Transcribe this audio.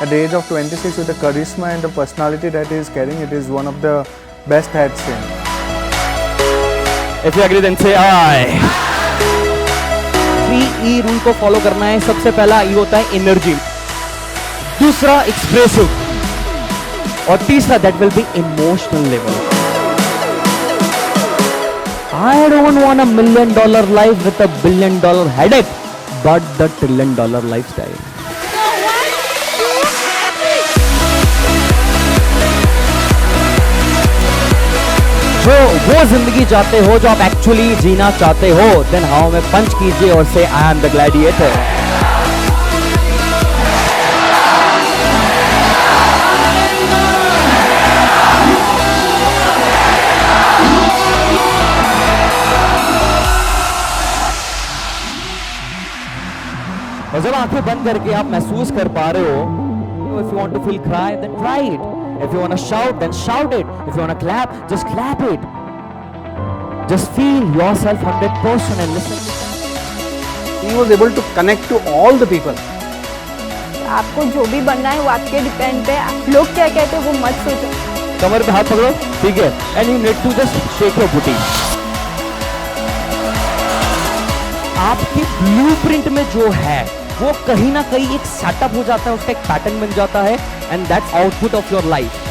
At the age of 26, with the charisma and the personality that he is carrying, it is one of the best I had seen. If you agree, then say I. 3E rule को follow करना है. सबसे पहला E होता है energy, दूसरा expressive, और तीसरा that will be emotional level. I don't want $1 million life with $1 billion headache, but the $1 trillion lifestyle. जो वो जिंदगी चाहते हो जो आप एक्चुअली जीना चाहते हो, देन हाउ में पंच कीजिए और से आई एम द ग्लैडिएटर. और जब आंखें बंद करके आप महसूस कर पा रहे हो, if you want to feel cry, then cry it. If you want to shout, then shout it. If you want to clap, just clap it. Just feel yourself 100% and listen. He was able to connect to all the people. आपको जो भी बनना है वो आपके depend पे. लोग क्या कहते हैं वो मत सोचो. कमर पे हाथ पकड़ो, ठीक है, and you need to just shake your booty. आपके ब्लूप्रिंट में जो है वो कहीं ना कहीं एक सेटअप हो जाता है, उसका एक पैटर्न बन जाता है, and that's output of your life.